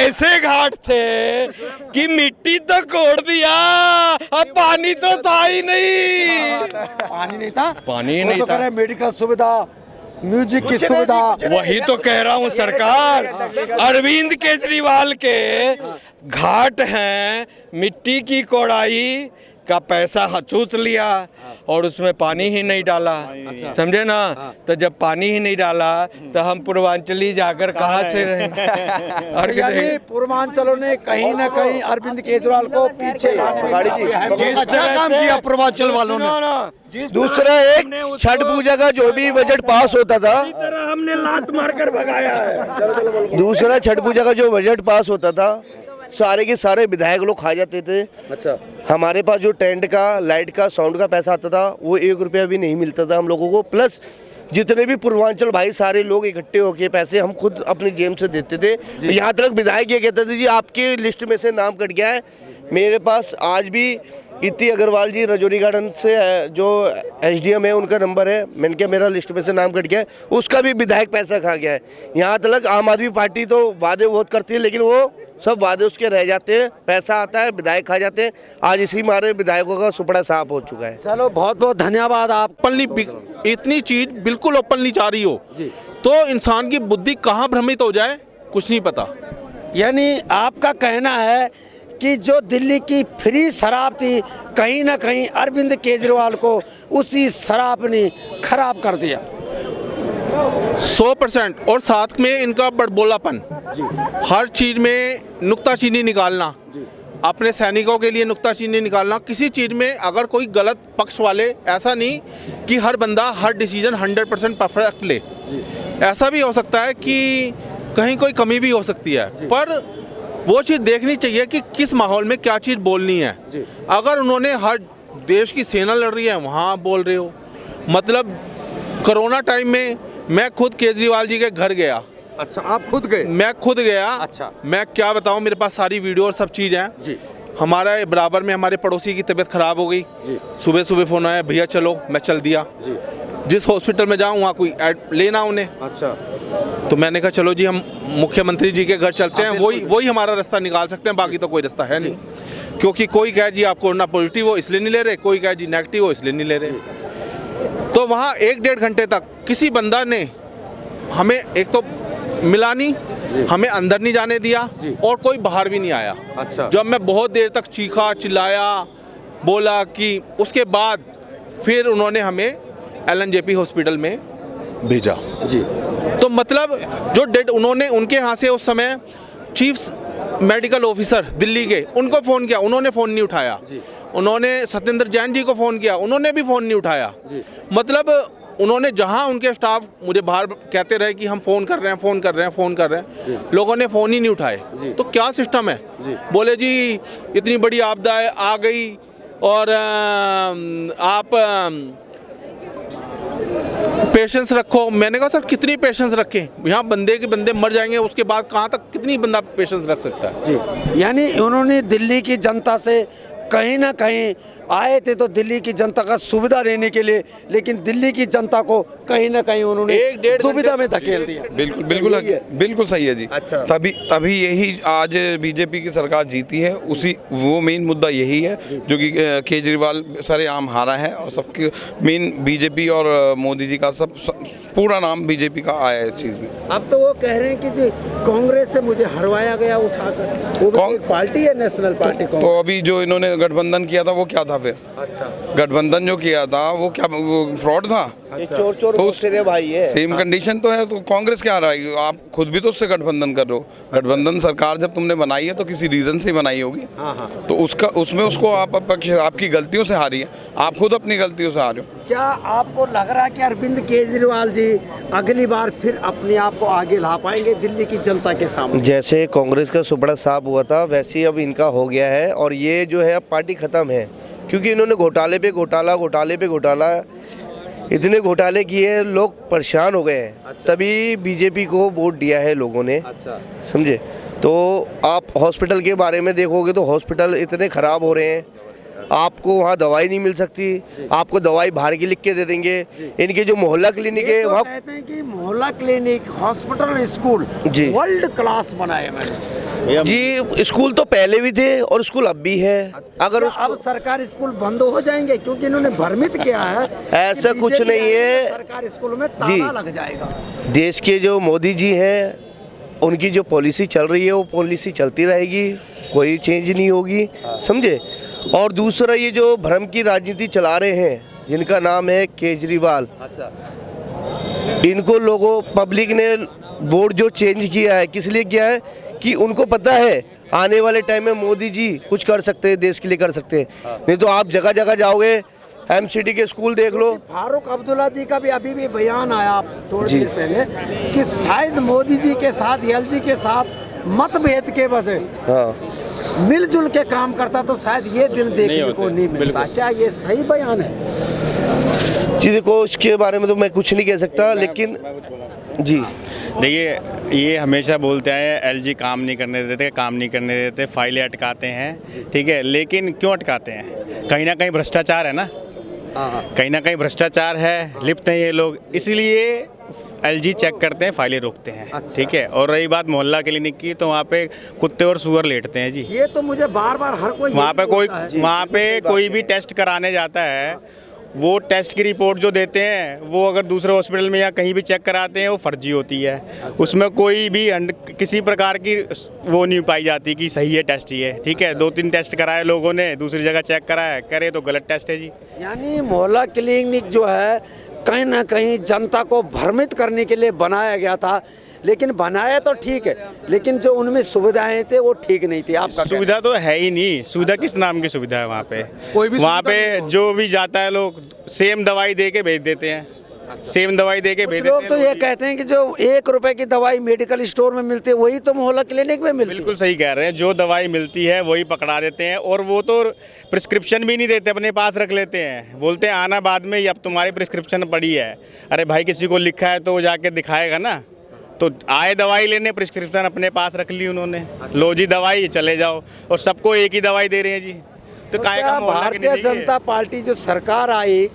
ऐसे घाट थे कि मिट्टी तो कोड़ दिया, अब पानी तो था ही नहीं। पानी नहीं था, पानी ही वो नहीं तो था। कह रहे मेडिकल सुविधा, म्यूजिक की सुविधा। वही तो कह रहा हूँ, सरकार अरविंद केजरीवाल के घाट हैं, मिट्टी की कोड़ाई का पैसा चूस लिया और उसमें पानी ही नहीं डाला। समझे ना? तो जब पानी ही नहीं डाला तो हम पूर्वांचली जाकर कहाँ से और यानी पूर्वांचलों ने कहीं ना कहीं अरविंद केजरीवाल को पीछे लाने में अच्छा काम किया पूर्वांचल वालों ने। दूसरा एक छठ पूजा का जो भी बजट पास होता था, तरह हमने लात मारकर भगाया है। दूसरा छठ पूजा का जो बजट पास होता था, सारे के सारे विधायक लोग खा जाते थे। अच्छा, हमारे पास जो टेंट का, लाइट का, साउंड का पैसा आता था वो 1 रुपया भी नहीं मिलता था हम लोगों को। प्लस जितने भी पूर्वांचल भाई सारे लोग इकट्ठे होके पैसे हम खुद अपनी जेब से देते थे। यहाँ तक विधायक ये कहते थे जी आपके लिस्ट में से नाम कट गया है। मेरे पास आज भी इति अग्रवाल जी रजौरी गार्डन से जो SDM है उनका नंबर है। मैंने कहा मेरा लिस्ट में से नाम कट गया है, उसका भी विधायक पैसा खा गया है। यहाँ तक आम आदमी पार्टी तो वादे बहुत करती है लेकिन वो सब वादे उसके रह जाते हैं, पैसा आता है, विधायक खा जाते हैं। आज इसी मारे विधायकों का सुपड़ा साफ हो चुका है। चलो बहुत बहुत धन्यवाद। आप ओपनली इतनी चीज बिल्कुल ओपनली जा रही हो तो इंसान की बुद्धि कहाँ भ्रमित हो जाए कुछ नहीं पता। यानी आपका कहना है कि जो दिल्ली की फ्री शराब थी, कहीं ना कहीं अरविंद केजरीवाल को उसी शराब ने खराब कर दिया। 100% और साथ में इनका बड़बोलापन, हर चीज में नुक्ताचीनी निकालना, अपने सैनिकों के लिए नुक्ताचीनी निकालना। किसी चीज में अगर कोई गलत पक्ष वाले, ऐसा नहीं कि हर बंदा हर डिसीजन 100% परफेक्ट ले। ऐसा भी हो सकता है कि कहीं कोई कमी भी हो सकती है, पर वो चीज़ देखनी चाहिए कि किस माहौल में क्या चीज़ बोलनी है। अगर उन्होंने हर देश की सेना लड़ रही है वहाँ बोल रहे हो, मतलब कोरोना टाइम में मैं खुद केजरीवाल जी के घर गया। अच्छा, आप खुद गए? मैं खुद गया। अच्छा, मैं क्या बताऊँ, मेरे पास सारी वीडियो और सब चीज़ हैं जी। हमारा बराबर में हमारे पड़ोसी की तबीयत खराब हो गई जी। सुबह सुबह फ़ोन आया, भैया चलो, मैं चल दिया जी। जिस हॉस्पिटल में जाऊँ वहाँ कोई लेना उन्हें। अच्छा, तो मैंने कहा चलो जी हम मुख्यमंत्री जी के घर चलते हैं, वही हमारा रास्ता निकाल सकते हैं, बाकी तो कोई रास्ता है नहीं। क्योंकि कोई कहे जी आप कोरोना पॉजिटिव हो इसलिए नहीं ले रहे, कोई कहे जी नेगेटिव हो इसलिए नहीं ले रहे। तो वहाँ 1-1.5 घंटे तक किसी बंदा ने हमें एक तो मिला नहीं, हमें अंदर नहीं जाने दिया और कोई बाहर भी नहीं आया। अच्छा, जब मैं बहुत देर तक चीखा चिल्लाया, बोला कि उसके बाद फिर उन्होंने हमें LNJP हॉस्पिटल में भेजा जी। तो मतलब जो डेड उन्होंने उनके यहाँ से उस समय चीफ मेडिकल ऑफिसर दिल्ली के, उनको फ़ोन किया, उन्होंने फ़ोन नहीं उठाया। उन्होंने सत्येंद्र जैन जी को फ़ोन किया, उन्होंने भी फ़ोन नहीं उठाया। मतलब उन्होंने जहाँ उनके स्टाफ मुझे बाहर कहते रहे कि हम फ़ोन कर रहे हैं, फ़ोन कर रहे हैं, फ़ोन कर रहे हैं, लोगों ने फ़ोन ही नहीं उठाए। तो क्या सिस्टम है? बोले जी इतनी बड़ी आपदा आ गई और आप पेशेंस रखो। मैंने कहा सर कितनी पेशेंस रखें, यहाँ बंदे के बंदे मर जाएंगे, उसके बाद कहाँ तक कितनी बंदा पेशेंस रख सकता है। जी, यानी उन्होंने दिल्ली की जनता से कहीं ना कहीं आए थे तो दिल्ली की जनता का सुविधा देने के लिए, लेकिन दिल्ली की जनता को कहीं ना कहीं उन्होंने 1-1.5 दुविधा में धकेल दिया। बिल्कुल बिल्कुल बिल्कुल सही है जी। अच्छा। तभी यही आज बीजेपी की सरकार जीती है, उसी वो मेन मुद्दा यही है जो कि केजरीवाल सरेआम हारा है और सबके मेन बीजेपी और मोदी जी का सब पूरा नाम बीजेपी का आया है इस चीज़ में। अब तो वो कह रहे हैं कि जी कांग्रेस से मुझे हरवाया गया उठाकर, वो भी एक पार्टी है, नेशनल पार्टी कांग्रेस। तो अभी जो इन्होंने गठबंधन किया था वो क्या था फिर? अच्छा, गठबंधन जो किया था वो क्या फ्रॉड था? चोर चोर तो भाई है, सेम कंडीशन तो है। तो कांग्रेस क्या रहा है? आप खुद भी तो उससे गठबंधन कर रहे हो। गठबंधन सरकार जब तुमने बनाई है तो किसी रीजन से बनाई होगी। तो उसमें उसको आप आपकी गलतियों से हारी है, आप खुद अपनी गलतियों से हारे हो। क्या आपको लग रहा है कि अरविंद केजरीवाल जी अगली बार फिर अपने आप को आगे ला पाएंगे दिल्ली की जनता के सामने? जैसे कांग्रेस का सुपड़ा साफ हुआ था वैसे ही अब इनका हो गया है और ये जो है अब पार्टी खत्म है, क्योंकि इन्होंने घोटाले पे घोटाला इतने घोटाले किए, लोग परेशान हो गए हैं। अच्छा। तभी बीजेपी को वोट दिया है लोगों ने। अच्छा, समझे? तो आप हॉस्पिटल के बारे में देखोगे तो हॉस्पिटल इतने ख़राब हो रहे हैं, आपको वहाँ दवाई नहीं मिल सकती, आपको दवाई बाहर की लिख के दे देंगे। इनके जो मोहल्ला क्लिनिक है तो वहाँ कहते हैं कि मोहल्ला क्लिनिक, हॉस्पिटल, स्कूल जी वर्ल्ड क्लास बनाए मैंने। जी स्कूल तो पहले भी थे और स्कूल अब भी है। अगर क्या अब सरकारी स्कूल बंद हो जाएंगे क्योंकि इन्होंने भ्रमित किया है ऐसा कि कुछ BJP नहीं है। आएगी तो सरकारी स्कूल में ताला लग जाएगा। देश के जो मोदी जी हैं उनकी जो पॉलिसी चल रही है वो पॉलिसी चलती रहेगी, कोई चेंज नहीं होगी, समझे। और दूसरा ये जो भ्रम की राजनीति चला रहे हैं जिनका नाम है केजरीवाल, अच्छा, इनको लोगों पब्लिक ने वोट जो चेंज किया है किस लिए किया है कि उनको पता है आने वाले टाइम में मोदी जी कुछ कर सकते हैं, देश के लिए कर सकते हैं। नहीं तो आप जगह जगह जाओगे, एमसीडी के स्कूल देख लो। फारूक अब्दुल्ला जी का भी अभी भी बयान आया थोड़ी देर पहले कि शायद मोदी जी के साथ एलजी के साथ मतभेद के वजह हाँ मिलजुल के काम करता तो शायद ये दिन देखने को नहीं मिलता। क्या ये सही बयान है? जी देखो इसके बारे में तो मैं कुछ नहीं कह सकता, लेकिन जी देखिए ये हमेशा बोलते हैं एलजी काम नहीं करने देते, काम नहीं करने देते, फाइलें अटकाते हैं, ठीक है। लेकिन क्यों अटकाते हैं? कहीं ना कहीं भ्रष्टाचार है ना, कहीं ना कहीं भ्रष्टाचार है, लिप्त हैं ये लोग, इसीलिए एलजी चेक करते हैं, फाइलें रोकते हैं। अच्छा। ठीक है। और रही बात मोहल्ला क्लिनिक की, तो वहाँ पे कुत्ते और सुअर लेटते हैं जी। ये तो मुझे बार बार हर कोई वहाँ पे यही बोलता है। वहाँ पे कोई भी टेस्ट कराने जाता है, वो टेस्ट की रिपोर्ट जो देते हैं वो अगर दूसरे हॉस्पिटल में या कहीं भी चेक कराते हैं वो फर्जी होती है। अच्छा। उसमें कोई भी किसी प्रकार की वो नहीं पाई जाती कि सही है टेस्ट ये, ठीक है। 2-3 टेस्ट कराए लोगों ने, दूसरी जगह चेक कराया, करे तो गलत टेस्ट है जी। यानी मोहल्ला क्लिनिक जो है कहीं ना कहीं जनता को भ्रमित करने के लिए बनाया गया था, लेकिन बनाया तो ठीक है, लेकिन जो उनमें सुविधाएं थे वो ठीक नहीं थी। आपका सुविधा तो है ही नहीं। सुविधा किस नाम की सुविधा है वहाँ पे? कोई भी वहाँ पे जो भी जाता है लोग सेम दवाई दे के भेज देते हैं, सेम दवाई दे के कुछ भेज लोग देते तो हैं। ये कहते हैं कि जो 1 रुपए की दवाई मेडिकल स्टोर में मिलती है वही तो मोहल्ला क्लिनिक में मिलती है। बिल्कुल सही कह रहे हैं, जो दवाई मिलती है वही पकड़ा देते हैं, और वो तो प्रिस्क्रिप्शन भी नहीं देते, अपने पास रख लेते हैं, बोलते हैं आना बाद में, अब तुम्हारी प्रिस्क्रिप्शन पड़ी है। अरे भाई किसी को लिखा है तो वो जाके दिखाएगा ना। तो आए दवाई लेने, प्रिस्क्रिप्शन अपने पास रख ली उन्होंने, लो जी दवाई, चले जाओ, और सबको एक ही दवाई दे रहे हैं जी। तो काहे क्या का मोहल्ला भारतीय क्लिनिक है? जनता पार्टी जो सरकार आई,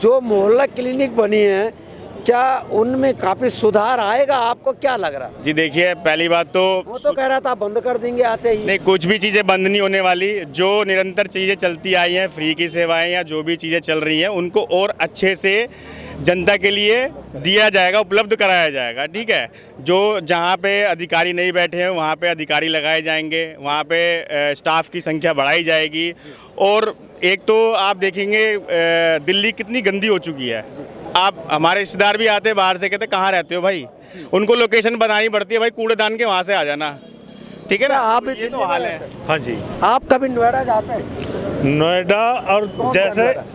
जो मोहल्ला क्लिनिक बनी है, क्या उनमें काफी सुधार आएगा? आपको क्या लग रहा है? जी देखिए, पहली बात तो वो तो कह रहा था बंद कर देंगे आते ही। नहीं, कुछ भी चीज़ें बंद नहीं होने वाली। जो निरंतर चीज़ें चलती आई हैं, फ्री की सेवाएं या जो भी चीज़ें चल रही हैं, उनको और अच्छे से जनता के लिए दिया जाएगा, उपलब्ध कराया जाएगा, ठीक है। जो जहाँ पे अधिकारी नहीं बैठे हैं वहाँ पे अधिकारी लगाए जाएंगे, वहाँ पे स्टाफ की संख्या बढ़ाई जाएगी। और एक तो आप देखेंगे दिल्ली कितनी गंदी हो चुकी है। आप हमारे रिश्तेदार भी आते हैं बाहर से, कहते कहाँ रहते हो भाई, उनको लोकेशन बनानी पड़ती है, भाई कूड़ेदान के वहाँ से आ जाना, ठीक है ना। आप भी ये तो दिल्ली में हाल रहते है। हैं। हाँ जी, आप कभी नोएडा जाते हैं? नोएडा और कौन सा जैसे नोएडा?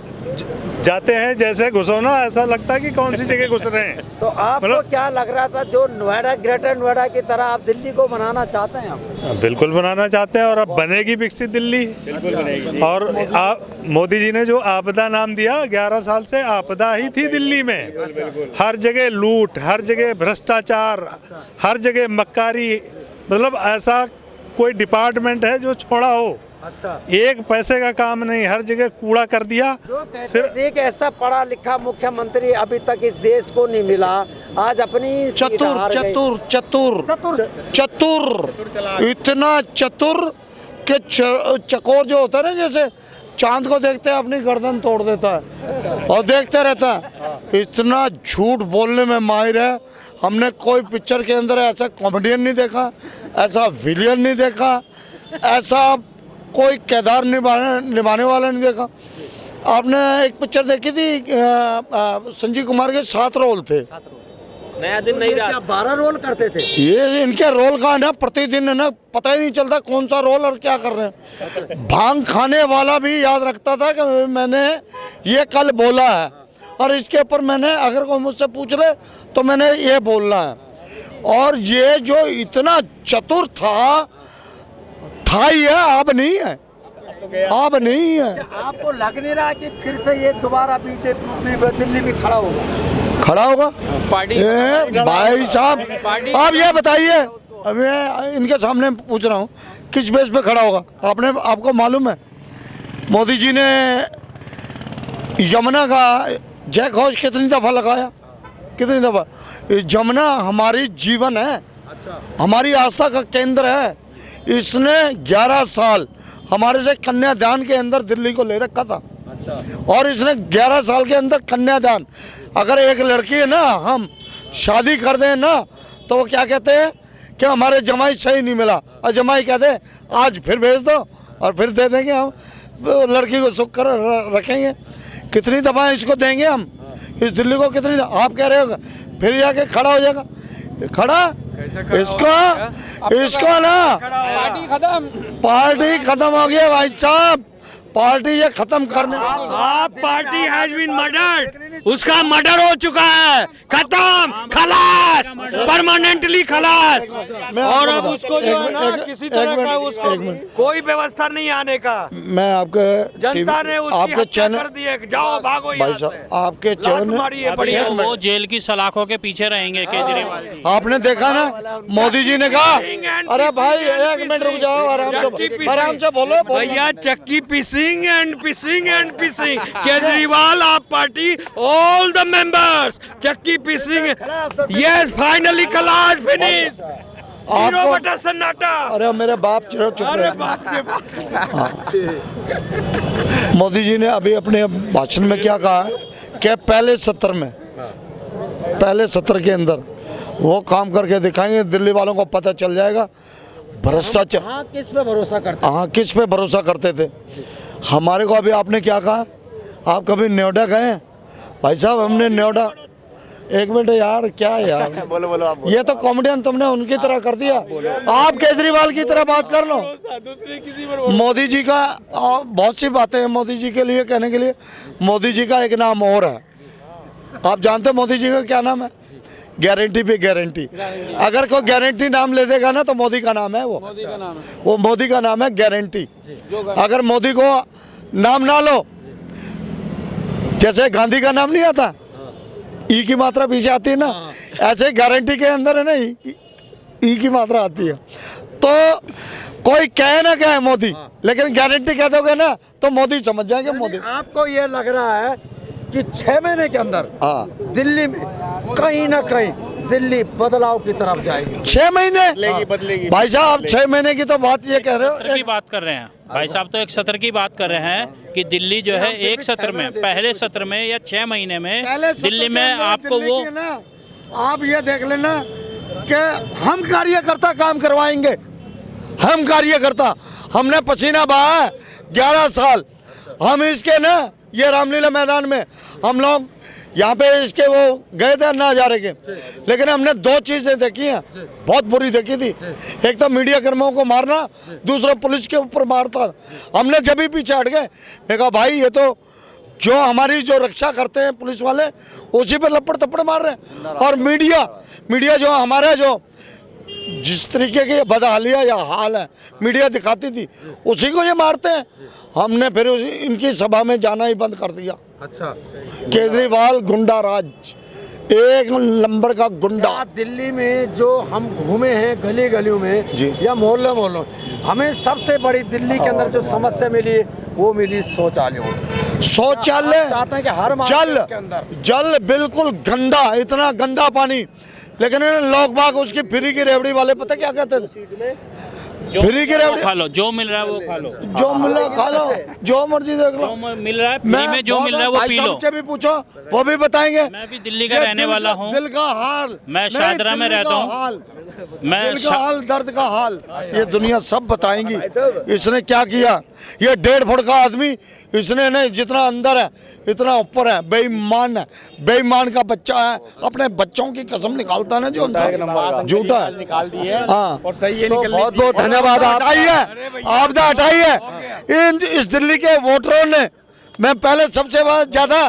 जाते हैं, जैसे घुसो ना ऐसा लगता है कि कौन सी जगह घुस रहे हैं। तो आपको मतलब- क्या लग रहा था जो नोएडा, ग्रेटर नोएडा की तरह आप दिल्ली को बनाना चाहते हैं? आप बिल्कुल बनाना चाहते हैं, और अब बनेगी विकसित दिल्ली। बिल्कुल बनेगी। और आप मोदी जी ने जो आपदा नाम दिया, 11 साल से आपदा ही थी दिल्ली में। हर जगह लूट, हर जगह भ्रष्टाचार, हर जगह मक्कारी, मतलब ऐसा कोई डिपार्टमेंट है जो छोड़ा हो, अच्छा, एक पैसे का काम नहीं, हर जगह कूड़ा कर दिया। जो कहते थे कि ऐसा पढ़ा लिखा मुख्यमंत्री अभी तक इस देश को नहीं मिला, आज अपनी सीट चतुर हार गए। चतुर चतुर चतुर चतुर इतना चतुर कि चकोर जो होता है ना, जैसे चांद को देखते हैं अपनी गर्दन तोड़ देता है और देखते रहता है। इतना झूठ बोलने में माहिर है। हमने कोई पिक्चर के अंदर ऐसा कॉमेडियन नहीं देखा, ऐसा विलियन नहीं देखा, ऐसा कोई किरदार निभाने वाला नहीं देखा। आपने एक पिक्चर देखी थी, संजीव कुमार के 7 रोल थे। नया दिन नहीं रहा, 12 रोल करते थे। ये इनके रोल का है ना, प्रतिदिन है ना, पता ही नहीं चलता कौन सा रोल और क्या कर रहे हैं। भांग खाने वाला भी याद रखता था कि मैंने ये कल बोला है, और इसके ऊपर मैंने अगर कोई मुझसे पूछ ले तो मैंने ये बोलना है। और ये जो इतना चतुर था ही है, अब नहीं है, अब नहीं है। आपको लग नहीं रहा कि फिर से ये दोबारा बीजेपी दिल्ली में खड़ा होगा? खड़ा होगा भाई साहब। आप ये बताइए, अब मैं इनके सामने पूछ रहा हूँ, किस बेस पे खड़ा होगा? आपको मालूम है मोदी जी ने यमुना का जय घोष कितनी दफ़ा लगाया, कितनी दफ़ा? यमुना हमारी जीवन है, हमारी आस्था का केंद्र है। इसने 11 साल हमारे से कन्यादान के अंदर दिल्ली को ले रखा था। अच्छा। और इसने 11 साल के अंदर कन्यादान, अगर एक लड़की है ना हम शादी कर दें ना तो वो क्या कहते हैं कि हमारे जमाई सही नहीं मिला, और जमाई कहते हैं आज फिर भेज दो और फिर दे देंगे हम लड़की को सुख कर रखेंगे। कितनी दफा इसको देंगे हम इस दिल्ली को, कितनी आप कह रहे हो फिर जाके खड़ा हो जाएगा, खड़ा इसको ना पार्टी खत्म हो गई भाई साहब, पार्टी ये खत्म करने। आप पार्टी हैज बीन मर्डर्ड, उसका मर्डर हो चुका है, खत्म, खलास, परमानेंटली खलास। और अब उसको जो है ना किसी तरह का उसको कोई व्यवस्था नहीं आने का। मैं आपके जनता ने उसकी आपके हत्या चैनल कर दिए, जाओ भागो भाई यहाँ से। साहब आपके चैनल बढ़िया। वो जेल की सलाखों के पीछे रहेंगे केजरीवाल जी। आपने देखा ना मोदी जी ने कहा, अरे भाई 1 मिनट रुक जाओ, आराम से बोलो भैया, चक्की पिसिंग एंड पिसिंग एंड पिसिंग, Kejriwal AAP party all the members चक्की पिसिंग, यस फाइनली खलास फिनिश, आपको बटा सन्नाटा। अरे मेरे बाप चुप अरे रहे। बाप रे बाप। मोदी जी ने अभी अपने भाषण में क्या कहा है कि पहले सत्र के अंदर वो काम करके दिखाएंगे, दिल्ली वालों को पता चल जाएगा भ्रष्टाचार। हाँ, किस पे भरोसा करते? हाँ, किस पे भरोसा करते थे हमारे को। अभी आपने क्या कहा, आप कभी नोएडा गए भाई साहब? हमने नोएडा, 1 मिनट यार, क्या है यार, बोलो आप। ये तो कॉमेडियन तुमने उनकी तरह कर दिया, आप केजरीवाल की तरह बात कर लो। मोदी जी का बहुत सी बातें हैं मोदी जी के लिए कहने के लिए। मोदी जी का एक नाम और है, आप जानते हैं मोदी जी का क्या नाम है? गारंटी पे गारंटी। अगर कोई गारंटी नाम ले देगा ना तो मोदी का नाम है वो मोदी का नाम है गारंटी। अगर मोदी को नाम ना लो, जैसे गांधी का नाम नहीं आता, ई की मात्रा पीछे आती है ना, ऐसे गारंटी के अंदर है ना ई की मात्रा आती है। तो कोई कहे ना कहे मोदी, लेकिन गारंटी कह दोगे ना तो मोदी समझ जाएंगे मोदी। आपको ये लग रहा है कि 6 महीने के अंदर दिल्ली में कहीं ना कहीं दिल्ली बदलाव की तरफ जाएगी? 6 महीने बदलेगी। भाई साहब, 6 महीने की तो बात ये कह रहे हो, की बात कर रहे हैं भाई साहब, तो एक सत्र की बात कर रहे हैं कि दिल्ली जो है एक सत्र में, पहले सत्र में या 6 महीने में दिल्ली में आपको वो ना, आप ये देख लेना कि हम कार्यकर्ता काम करवाएंगे, हम कार्यकर्ता, हमने पसीना बहाया 11 साल। हम इसके ना ये रामलीला मैदान में हम लोग यहाँ पे इसके वो गए थे ना हजारे के, लेकिन हमने 2 चीजें देखी हैं, बहुत बुरी देखी थी। एक तो मीडिया कर्मियों को मारना, दूसरा पुलिस के ऊपर मारता। हमने जब भी पीछे हट गए, मैं कहा भाई ये तो जो हमारी जो रक्षा करते हैं पुलिस वाले, उसी पे लपड़ तपड़ मार रहे हैं। और मीडिया जो हमारा जो जिस तरीके की बदहालिया या हाल है मीडिया दिखाती थी, उसी को ये मारते हैं। हमने फिर इनकी सभा में जाना ही बंद कर दिया। अच्छा। केजरीवाल गुंडा राज, एक नंबर का गुंडा। दिल्ली में जो हम घूमे हैं गली गलियों में या मोहल्लों, हमें सबसे बड़ी दिल्ली के अंदर जो समस्या मिली वो मिली शौचालय। चाहते हैं कि हर के अंदर जल बिल्कुल गंदा, इतना गंदा पानी। लेकिन लोग बाग उसकी फ्री की रेवड़ी वाले पता क्या कहते थे, फ्री की रेवड़ी खा लो, जो मिल रहा है वो खा लो, जो मिल रहा है खा लो, जो मर्जी देख लो, जो मिल रहा है फ्री में, जो मिल रहा है वो पी लो। से भी पूछो वो भी बताएंगे। मैं भी दिल्ली का रहने वाला हूँ, दिल का हाल, मैं शाहदरा में रहता हूँ, मैं दिल का हाल, दर्द का हाल ये दुनिया सब बताएंगी। इसने क्या किया, ये 1.5 फुट का आदमी, इसने नहीं जितना अंदर है इतना ऊपर है, बेईमान है, बेईमान का बच्चा है। अपने बच्चों की कसम निकालता ना जो झूठा है, निकाल दी है। हाँ, और सही है, तो बहुत बहुत धन्यवाद। आपदा हटाई है इस दिल्ली के वोटरों ने। मैं पहले सबसे ज्यादा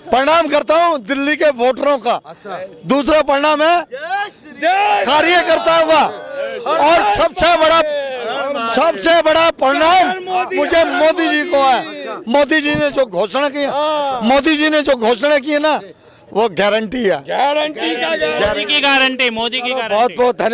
प्रणाम करता हूँ दिल्ली के वोटरों का। अच्छा। दूसरा प्रणाम है कार्यकर्ताओं का, और सबसे बड़ा प्रणाम मुझे मोदी जी को है। मोदी जी ने जो घोषणा की, मोदी जी ने जो घोषणा की है ना, वो गारंटी है, गारंटी का मोदी की गारंटी, मोदी की गारंटी। बहुत बहुत धन्यवाद।